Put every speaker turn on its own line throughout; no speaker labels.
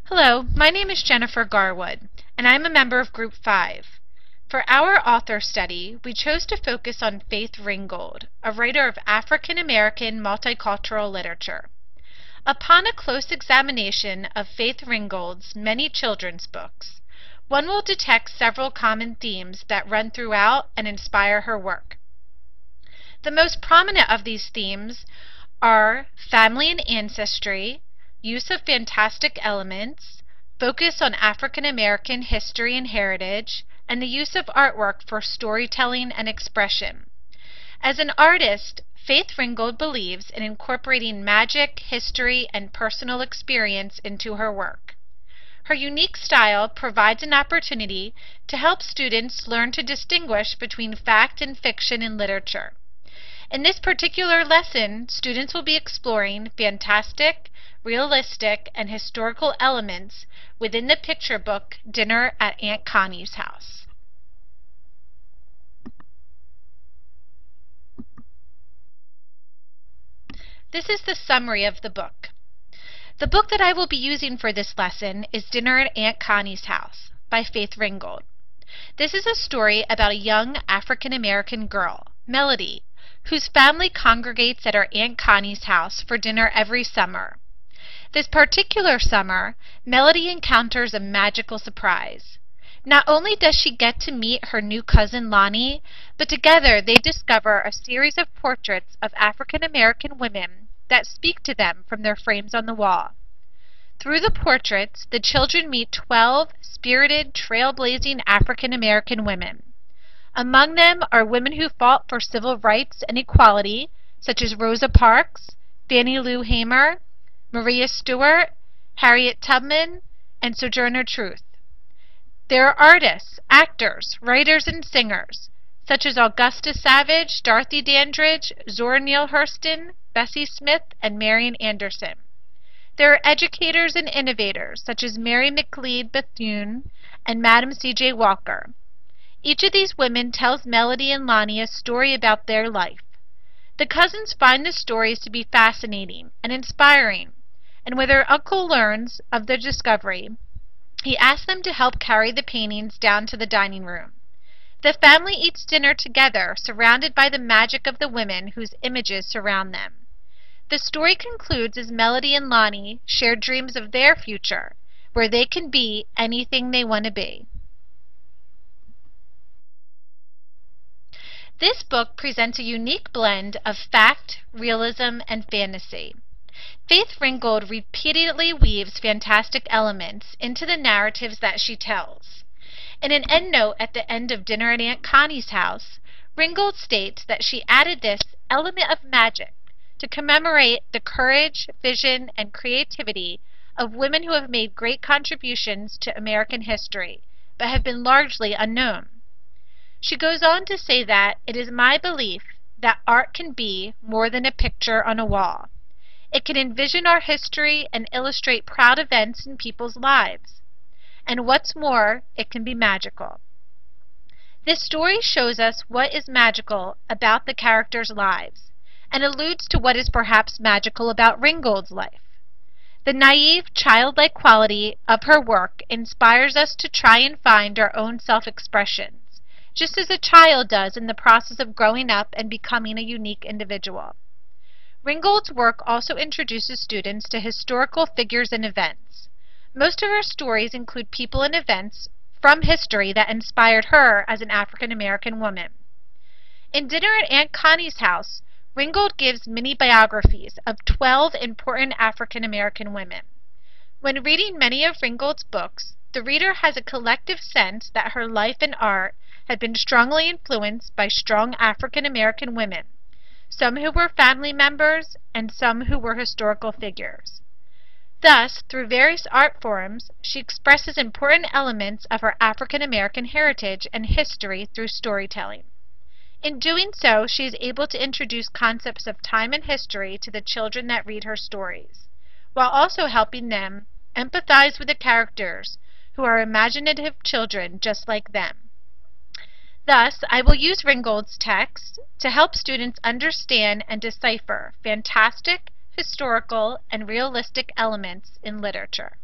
Hello, my name is Jennifer Garwood, and I'm a member of Group 5. For our author study, we chose to focus on Faith Ringgold, a writer of African American multicultural literature. Upon a close examination of Faith Ringgold's many children's books, one will detect several common themes that run throughout and inspire her work. The most prominent of these themes are family and ancestry, use of fantastic elements, focus on African American history and heritage, and the use of artwork for storytelling and expression. As an artist, Faith Ringgold believes in incorporating magic, history, and personal experience into her work. Her unique style provides an opportunity to help students learn to distinguish between fact and fiction in literature. In this particular lesson, students will be exploring fantastic, realistic, and historical elements within the picture book Dinner at Aunt Connie's House. This is the summary of the book. The book that I will be using for this lesson is Dinner at Aunt Connie's House by Faith Ringgold. This is a story about a young African American girl, Melody, whose family congregates at her Aunt Connie's house for dinner every summer. This particular summer, Melody encounters a magical surprise. Not only does she get to meet her new cousin Lonnie, but together they discover a series of portraits of African American women that speak to them from their frames on the wall. Through the portraits, the children meet 12 spirited, trailblazing African American women. Among them are women who fought for civil rights and equality, such as Rosa Parks, Fannie Lou Hamer, Maria Stewart, Harriet Tubman, and Sojourner Truth. There are artists, actors, writers, and singers, such as Augusta Savage, Dorothy Dandridge, Zora Neale Hurston, Bessie Smith, and Marian Anderson. There are educators and innovators, such as Mary McLeod Bethune and Madam C.J. Walker. Each of these women tells Melody and Lonnie a story about their life. The cousins find the stories to be fascinating and inspiring, and when their uncle learns of their discovery, he asks them to help carry the paintings down to the dining room. The family eats dinner together, surrounded by the magic of the women whose images surround them. The story concludes as Melody and Lonnie share dreams of their future, where they can be anything they want to be. This book presents a unique blend of fact, realism, and fantasy. Faith Ringgold repeatedly weaves fantastic elements into the narratives that she tells. In an endnote at the end of Dinner at Aunt Connie's House, Ringgold states that she added this element of magic to commemorate the courage, vision, and creativity of women who have made great contributions to American history, but have been largely unknown. She goes on to say that it is my belief that art can be more than a picture on a wall. It can envision our history and illustrate proud events in people's lives. And what's more, it can be magical. This story shows us what is magical about the characters' lives, and alludes to what is perhaps magical about Ringgold's life. The naive, childlike quality of her work inspires us to try and find our own self-expressions, just as a child does in the process of growing up and becoming a unique individual. Ringgold's work also introduces students to historical figures and events. Most of her stories include people and events from history that inspired her as an African American woman. In Dinner at Aunt Connie's House, Ringgold gives mini biographies of 12 important African American women. When reading many of Ringgold's books, the reader has a collective sense that her life and art had been strongly influenced by strong African American women, some who were family members and some who were historical figures. Thus, through various art forms, she expresses important elements of her African American heritage and history through storytelling. In doing so, she is able to introduce concepts of time and history to the children that read her stories, while also helping them empathize with the characters who are imaginative children just like them. Thus, I will use Ringgold's text to help students understand and decipher fantastic, historical, and realistic elements in literature.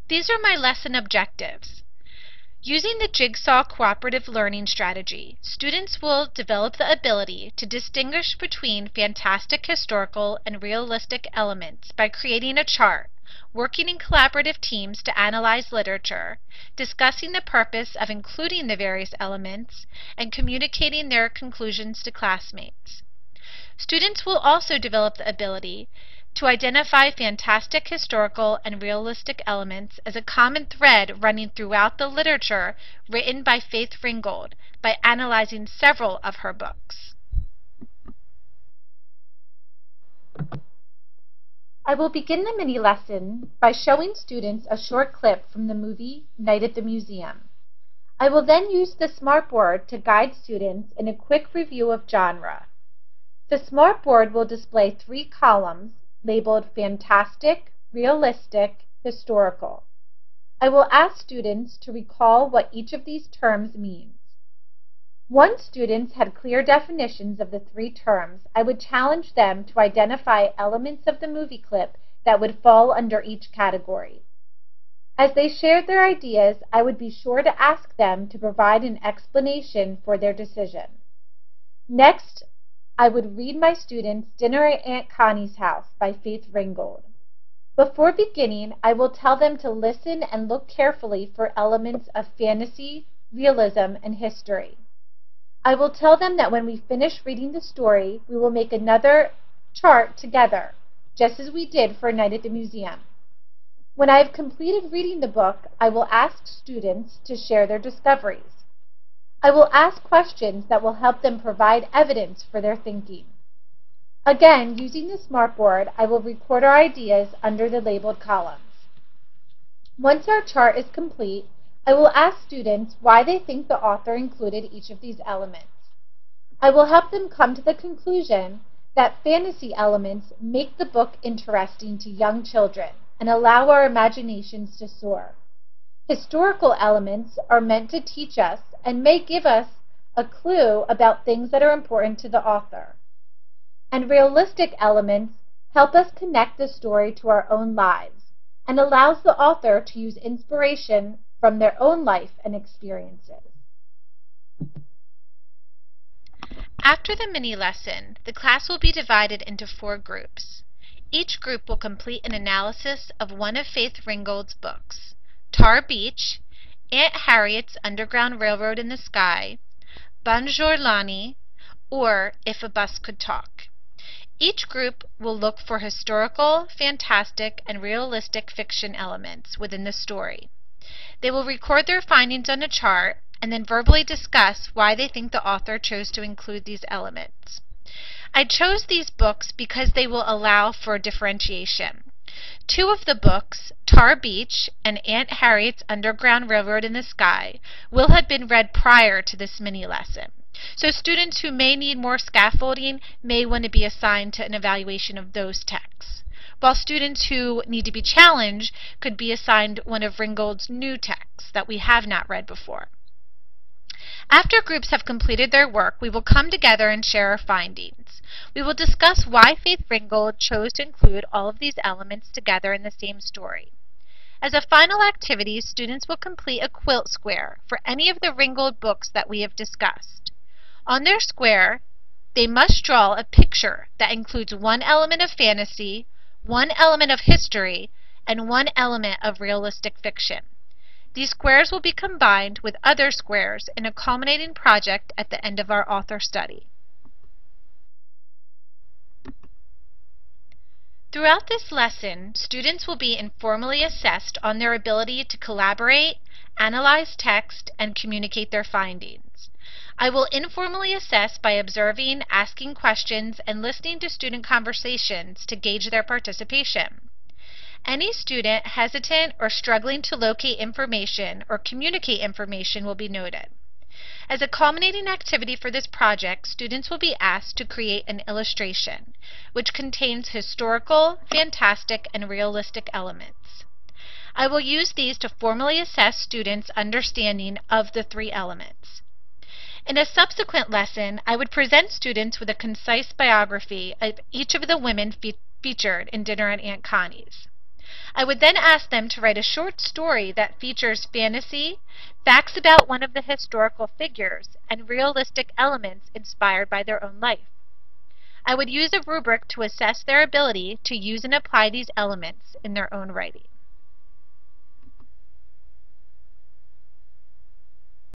These are my lesson objectives. Using the Jigsaw cooperative learning strategy, students will develop the ability to distinguish between fantastic historical and realistic elements by creating a chart, working in collaborative teams to analyze literature, discussing the purpose of including the various elements, and communicating their conclusions to classmates. Students will also develop the ability to identify fantastic historical and realistic elements as a common thread running throughout the literature written by Faith Ringgold by analyzing several of her books. I will begin the mini lesson by showing students a short clip from the movie Night at the Museum. I will then use the smartboard to guide students in a quick review of genre. The smartboard will display 3 columns labeled Fantastic, Realistic, Historical. I will ask students to recall what each of these terms means. Once students had clear definitions of the 3 terms, I would challenge them to identify elements of the movie clip that would fall under each category. As they shared their ideas, I would be sure to ask them to provide an explanation for their decision. Next, I would read my students Dinner at Aunt Connie's House by Faith Ringgold. Before beginning, I will tell them to listen and look carefully for elements of fantasy, realism, and history. I will tell them that when we finish reading the story, we will make another chart together, just as we did for Night at the Museum. When I have completed reading the book, I will ask students to share their discoveries. I will ask questions that will help them provide evidence for their thinking. Again, using the smartboard, I will record our ideas under the labeled columns. Once our chart is complete, I will ask students why they think the author included each of these elements. I will help them come to the conclusion that fantasy elements make the book interesting to young children and allow our imaginations to soar. Historical elements are meant to teach us and may give us a clue about things that are important to the author. And realistic elements help us connect the story to our own lives and allows the author to use inspiration from their own life and experiences. After the mini lesson, the class will be divided into 4 groups. Each group will complete an analysis of one of Faith Ringgold's books: Tar Beach, Aunt Harriet's Underground Railroad in the Sky, Bonjour Lonnie, or If a Bus Could Talk. Each group will look for historical, fantastic, and realistic fiction elements within the story. They will record their findings on a chart and then verbally discuss why they think the author chose to include these elements. I chose these books because they will allow for differentiation. 2 of the books, Tar Beach and Aunt Harriet's Underground Railroad in the Sky, will have been read prior to this mini lesson. So students who may need more scaffolding may want to be assigned to an evaluation of those texts, while students who need to be challenged could be assigned one of Ringgold's new texts that we have not read before. After groups have completed their work, we will come together and share our findings. We will discuss why Faith Ringgold chose to include all of these elements together in the same story. As a final activity, students will complete a quilt square for any of the Ringgold books that we have discussed. On their square, they must draw a picture that includes 1 element of fantasy, 1 element of history, and 1 element of realistic fiction. These squares will be combined with other squares in a culminating project at the end of our author study. Throughout this lesson, students will be informally assessed on their ability to collaborate, analyze text, and communicate their findings. I will informally assess by observing, asking questions, and listening to student conversations to gauge their participation. Any student hesitant or struggling to locate information or communicate information will be noted. As a culminating activity for this project, students will be asked to create an illustration, which contains historical, fantastic, and realistic elements. I will use these to formally assess students' understanding of the 3 elements. In a subsequent lesson, I would present students with a concise biography of each of the women featured in Dinner at Aunt Connie's. I would then ask them to write a short story that features fantasy, facts about one of the historical figures, and realistic elements inspired by their own life. I would use a rubric to assess their ability to use and apply these elements in their own writing.